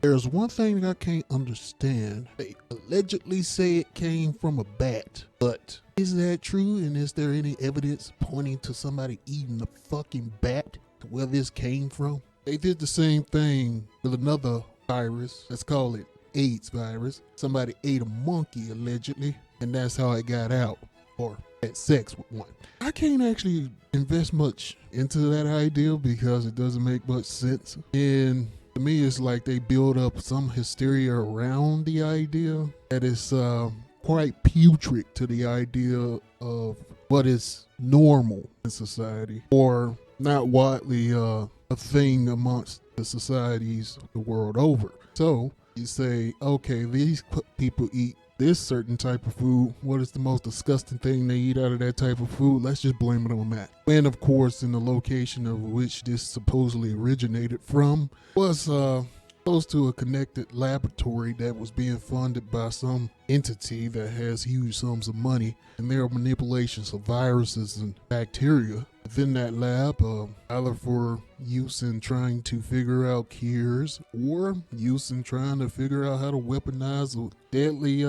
There's one thing that I can't understand. They allegedly say it came from a bat, but is that true? And is there any evidence pointing to somebody eating a fucking bat to where this came from? They did the same thing with another virus. Let's call it AIDS virus. Somebody ate a monkey allegedly, and that's how it got out, or had sex with one. I can't actually invest much into that idea because it doesn't make much sense. And to me, it's like they build up some hysteria around the idea that is quite putrid to the idea of what is normal in society, or not widely a thing amongst the societies the world over. So you say, okay, these people eat this certain type of food. What is the most disgusting thing they eat out of that type of food? Let's just blame it on that. And of course, in the location of which this supposedly originated from was close to a connected laboratory that was being funded by some entity that has huge sums of money, and there are manipulations of viruses and bacteria within that lab, either for use in trying to figure out cures or use in trying to figure out how to weaponize a deadly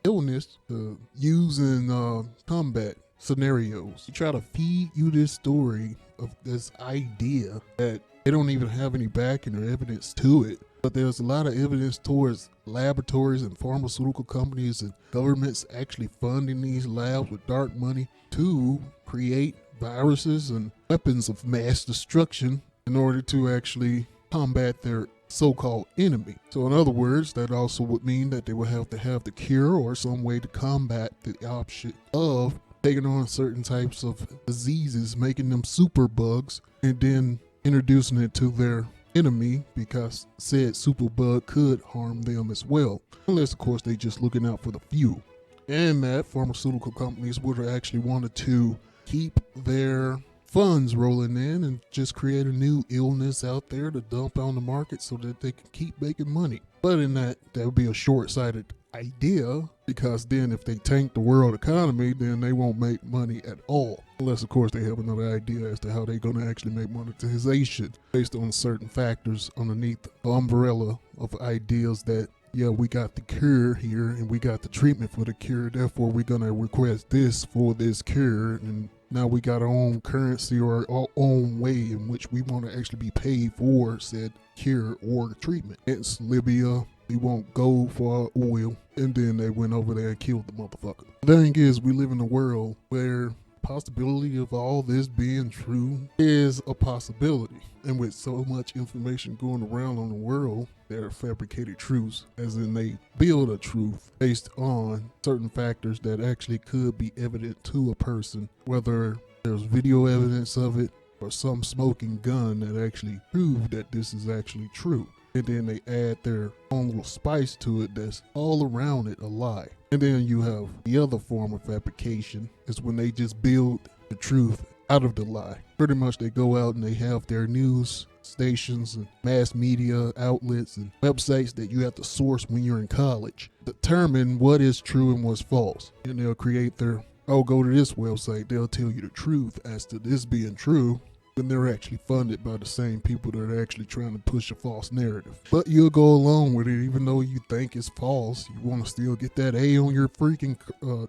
illness to use in combat scenarios. To try to feed you this story of this idea that they don't even have any backing or evidence to it. But there's a lot of evidence towards laboratories and pharmaceutical companies and governments actually funding these labs with dark money to create viruses and weapons of mass destruction in order to actually combat their so-called enemy. So in other words, that also would mean that they would have to have the cure or some way to combat the option of taking on certain types of diseases, making them super bugs, and then introducing it to their enemy because said superbug could harm them as well. Unless, of course, they just looking out for the few. And that pharmaceutical companies would have actually wanted to keep their funds rolling in and just create a new illness out there to dump on the market so that they can keep making money. But in that would be a short-sighted idea, because then if they tank the world economy, then they won't make money at all. Unless, of course, they have another idea as to how they're going to actually make monetization based on certain factors underneath the umbrella of ideas that, yeah, we got the cure here and we got the treatment for the cure, therefore we're going to request this for this cure, and now we got our own currency or our own way in which we want to actually be paid for said cure or treatment. Hence Libya, we want gold for our oil, and then they went over there and killed the motherfucker. The thing is, we live in a world where possibility of all this being true is a possibility. And with so much information going around on the world, there are fabricated truths, as in they build a truth based on certain factors that actually could be evident to a person, whether there's video evidence of it or some smoking gun that actually proved that this is actually true. And then they add their own little spice to it that's all around it a lie. And then you have the other form of fabrication, is when they just build the truth out of the lie. Pretty much they go out and they have their news stations and mass media outlets and websites that you have to source when you're in college, determine what is true and what's false. And they'll create their, oh, go to this website, they'll tell you the truth as to this being true. When they're actually funded by the same people that are actually trying to push a false narrative. But you'll go along with it even though you think it's false. You want to still get that A on your freaking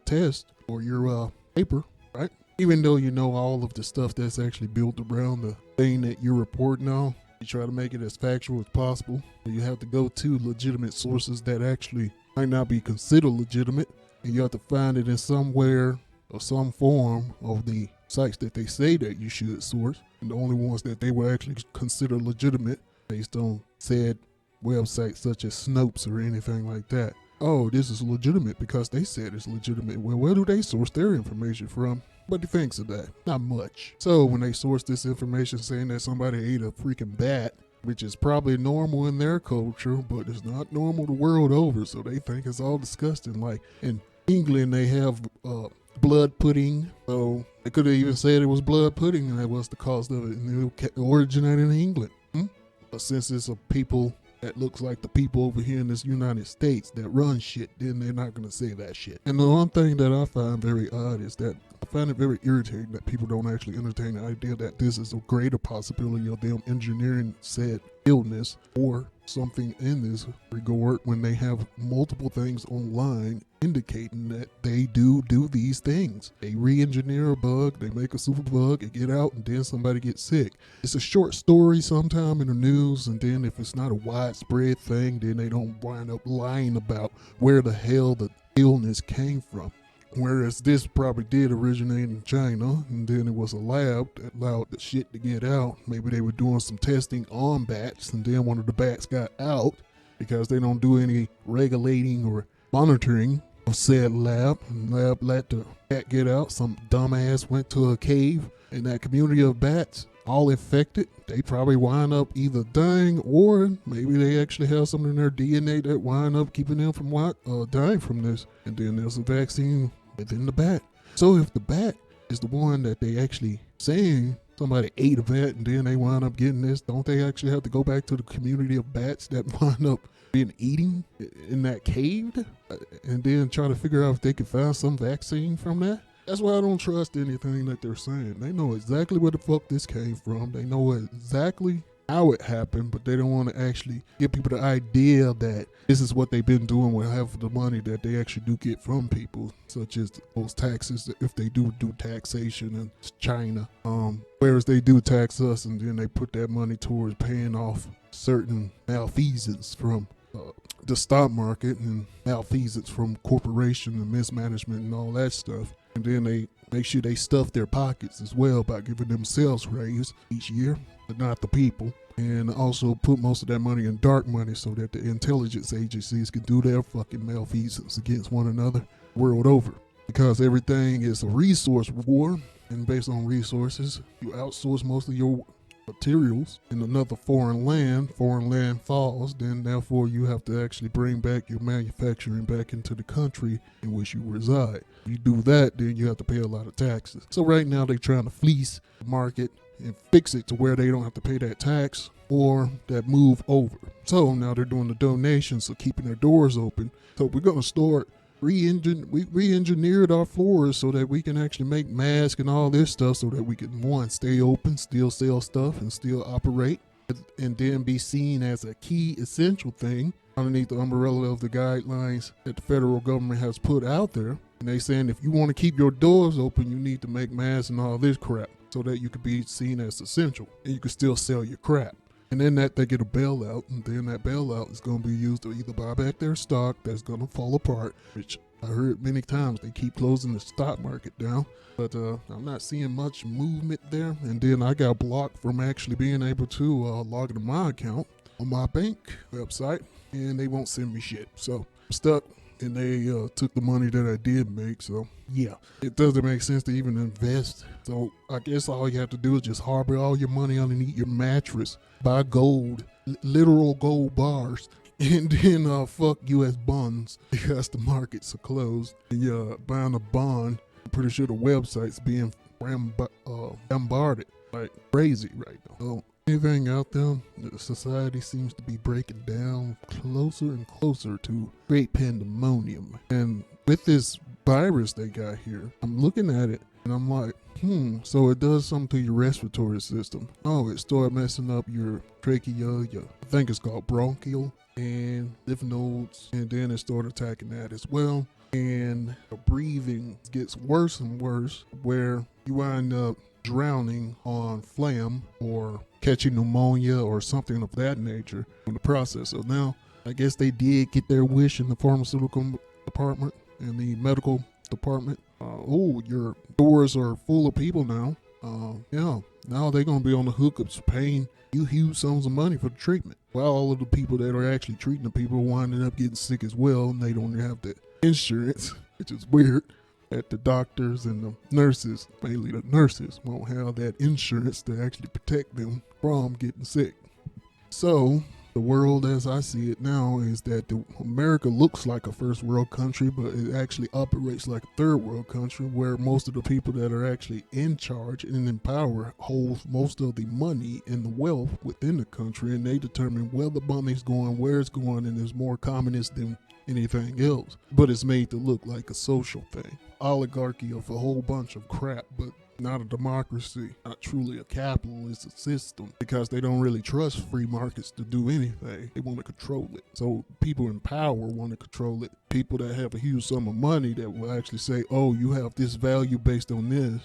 test or your paper, right? Even though you know all of the stuff that's actually built around the thing that you're reporting on, you try to make it as factual as possible. You have to go to legitimate sources that actually might not be considered legitimate, and you have to find it in somewhere or some form of the sites that they say that you should source, and the only ones that they will actually consider legitimate based on said websites such as Snopes or anything like that. Oh, this is legitimate because they said it's legitimate. Well, where do they source their information from? What do you think of that? Not much. So when they source this information saying that somebody ate a freaking bat, which is probably normal in their culture, but it's not normal the world over, so they think it's all disgusting. Like in England, they have blood pudding, so they could have even said it was blood pudding and that was the cause of it, and it originated in England. But since it's a people that looks like the people over here in this United States that run shit, then they're not going to say that shit. And the one thing that I find very odd is that a find it very irritating that people don't actually entertain the idea that this is a greater possibility of them engineering said illness or something in this regard when they have multiple things online indicating that they do these things. They re-engineer a bug, they make a super bug, it get out, and then somebody gets sick. It's a short story sometime in the news, and then if it's not a widespread thing, then they don't wind up lying about where the hell the illness came from. Whereas this probably did originate in China, and then it was a lab that allowed the shit to get out. Maybe they were doing some testing on bats, and then one of the bats got out because they don't do any regulating or monitoring of said lab. And lab let the bat get out. Some dumbass went to a cave in that community of bats, all infected. They probably wind up either dying, or maybe they actually have something in their DNA that wind up keeping them from dying from this. And then there's a vaccine within the bat. So if the bat is the one that they actually saying somebody ate a bat and then they wind up getting this, don't they actually have to go back to the community of bats that wind up being eating in that cave and then try to figure out if they can find some vaccine from that? That's why I don't trust anything that they're saying. They know exactly where the fuck this came from. They know exactly how it happened, but they don't want to actually give people the idea that this is what they've been doing with half of the money that they actually do get from people, such as those taxes, if they do taxation in China. Whereas they do tax us, and then they put that money towards paying off certain malfeasance from the stock market and malfeasance from corporation and mismanagement and all that stuff. And then they make sure they stuff their pockets as well by giving themselves raise each year, but not the people. And also put most of that money in dark money so that the intelligence agencies can do their fucking malfeasance against one another world over. Because everything is a resource war, and based on resources, you outsource most of your materials in another foreign land falls, then therefore you have to actually bring back your manufacturing back into the country in which you reside. If you do that, then you have to pay a lot of taxes. So right now they're trying to fleece the market and fix it to where they don't have to pay that tax or that move over. So now they're doing the donations, so keeping their doors open. So we're going to start we re-engineered our floors so that we can actually make masks and all this stuff so that we can, one, stay open, still sell stuff, and still operate, and then be seen as a key essential thing underneath the umbrella of the guidelines that the federal government has put out there. And they saying if you want to keep your doors open, you need to make masks and all this crap so that you can be seen as essential and you can still sell your crap. And then that they get a bailout, and then that bailout is going to be used to either buy back their stock that's going to fall apart, which I heard many times they keep closing the stock market down, but I'm not seeing much movement there. And then I got blocked from actually being able to log into my account on my bank website, and they won't send me shit. So I'm stuck, and they took the money that I did make. So yeah, it doesn't make sense to even invest. So I guess all you have to do is just harbor all your money underneath your mattress, buy gold, literal gold bars, and then fuck U.S. bonds because the markets are closed. And buying a bond, I'm pretty sure the website's being bombarded like crazy right now. So anything out there, the society seems to be breaking down closer and closer to great pandemonium. And with this virus they got here, I'm looking at it and I'm like, so it does something to your respiratory system. Oh, it started messing up your trachea, I think it's called bronchial and lymph nodes, and then it started attacking that as well. And the breathing gets worse and worse, where you wind up drowning on phlegm or catching pneumonia or something of that nature in the process. So now, I guess they did get their wish in the pharmaceutical department and the medical department. Your doors are full of people now. Now they're going to be on the hook of paying you huge sums of money for the treatment. While all of the people that are actually treating the people are winding up getting sick as well, and they don't have the insurance, which is weird, that the doctors and the nurses, mainly the nurses, won't have that insurance to actually protect them from getting sick. So the world as I see it now is that America looks like a first world country, but it actually operates like a third world country, where most of the people that are actually in charge and in power hold most of the money and the wealth within the country, and they determine where the money's going, where it's going, and there's more communists than anything else, but it's made to look like a social thing. Oligarchy of a whole bunch of crap, but not a democracy, not truly a capitalist system, because they don't really trust free markets to do anything. They want to control it. So people in power want to control it. People that have a huge sum of money that will actually say, oh, you have this value based on this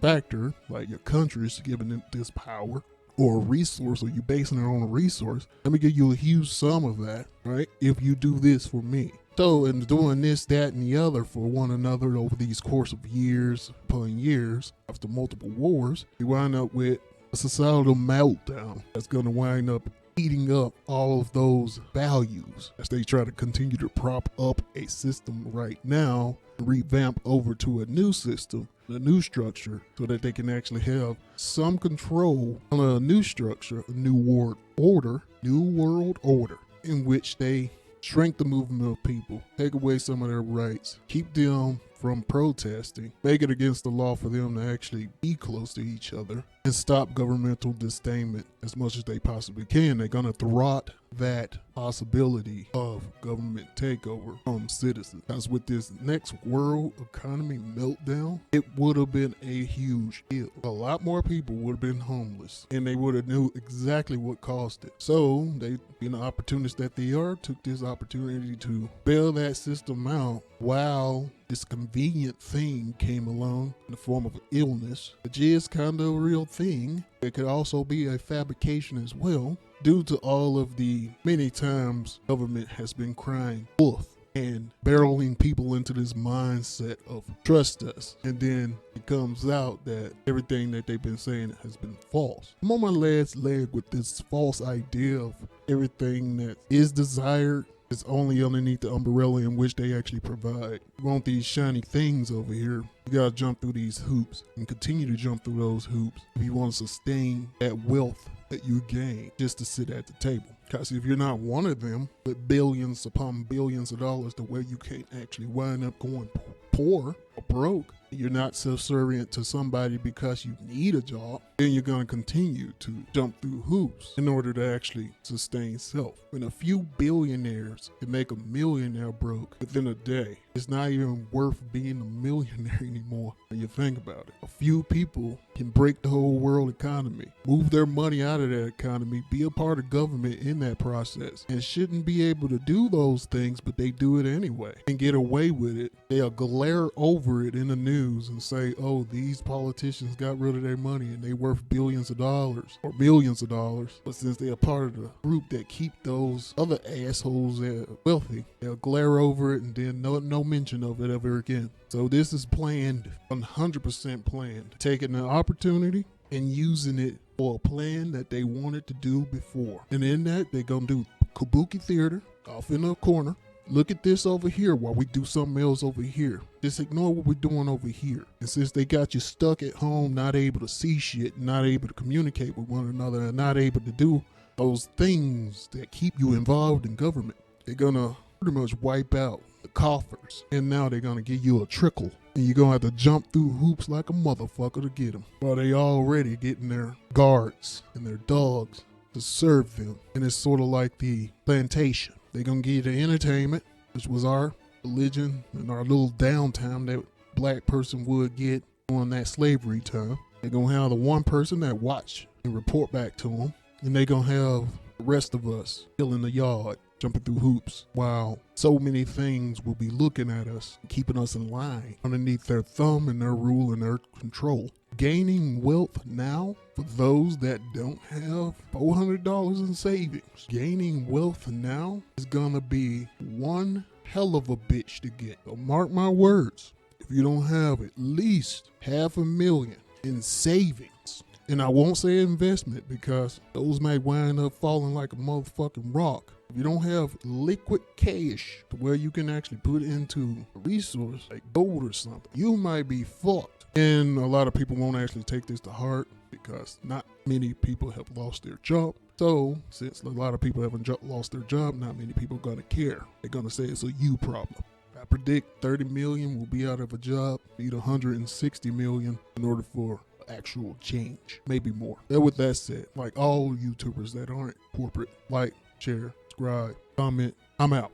factor, like your country's giving it this power or a resource, or you basing it on a resource. Let me give you a huge sum of that, right? If you do this for me. So in doing this, that, and the other for one another over these course of years upon years, after multiple wars, we wind up with a societal meltdown that's going to wind up eating up all of those values as they try to continue to prop up a system right now, revamp over to a new system, a new structure, so that they can actually have some control on a new structure, a new world order, in which they shrink the movement of people, take away some of their rights, keep them from protesting, make it against the law for them to actually be close to each other, and stop governmental disdainment as much as they possibly can. They're going to thwart that possibility of government takeover from citizens. Because with this next world economy meltdown, it would have been a huge deal. A lot more people would have been homeless, and they would have knew exactly what caused it. So they, being the opportunists that they are, took this opportunity to bail that system out while this convenient thing came along in the form of illness, which is kind of a real thing. It could also be a fabrication as well, due to all of the many times government has been crying wolf and barreling people into this mindset of trust us. And then it comes out that everything that they've been saying has been false. I'm on my last leg with this false idea of everything that is desired is only underneath the umbrella in which they actually provide. You want these shiny things over here, you gotta jump through these hoops and continue to jump through those hoops if you want to sustain that wealth that you gain just to sit at the table. Because if you're not one of them with billions upon billions of dollars to where you can't actually wind up going poor or broke, you're not subservient to somebody because you need a job, then you're going to continue to jump through hoops in order to actually sustain self. When a few billionaires can make a millionaire broke within a day, it's not even worth being a millionaire anymore when you think about it. A few people can break the whole world economy, move their money out of that economy, be a part of government in that process, and shouldn't be able to do those things, but they do it anyway and get away with it. They'll glare over it in the news and say, oh, these politicians got rid of their money and they worth billions of dollars or millions of dollars. But since they're a part of the group that keep those other assholes wealthy, they'll glare over it and then no mention of it ever again. So this is planned, 100% planned, taking the opportunity and using it for a plan that they wanted to do before. And in that, they're going to do kabuki theater off in a corner. Look at this over here while we do something else over here. Just ignore what we're doing over here. And since they got you stuck at home, not able to see shit, not able to communicate with one another, and not able to do those things that keep you involved in government, they're gonna pretty much wipe out the coffers. And now they're gonna give you a trickle. And you're gonna have to jump through hoops like a motherfucker to get them. While they already getting their guards and their dogs to serve them. And it's sort of like the plantation. They're going to give you the entertainment, which was our religion and our little downtime that black person would get during that slavery time. They're going to have the one person that watch and report back to them. And they're going to have the rest of us filling the yard, jumping through hoops, while so many things will be looking at us, keeping us in line underneath their thumb and their rule and their control. Gaining wealth now for those that don't have $400 in savings. Gaining wealth now is gonna be one hell of a bitch to get. So mark my words, if you don't have at least $500,000 in savings, and I won't say investment because those might wind up falling like a motherfucking rock. If you don't have liquid cash to where you can actually put into a resource like gold or something, you might be fucked. And a lot of people won't actually take this to heart because not many people have lost their job. So since a lot of people haven't lost their job, not many people are going to care. They're going to say it's a you problem. I predict 30 million will be out of a job, need 160 million in order for actual change, maybe more. And with that said, like all YouTubers that aren't corporate, like, share, subscribe, comment, I'm out.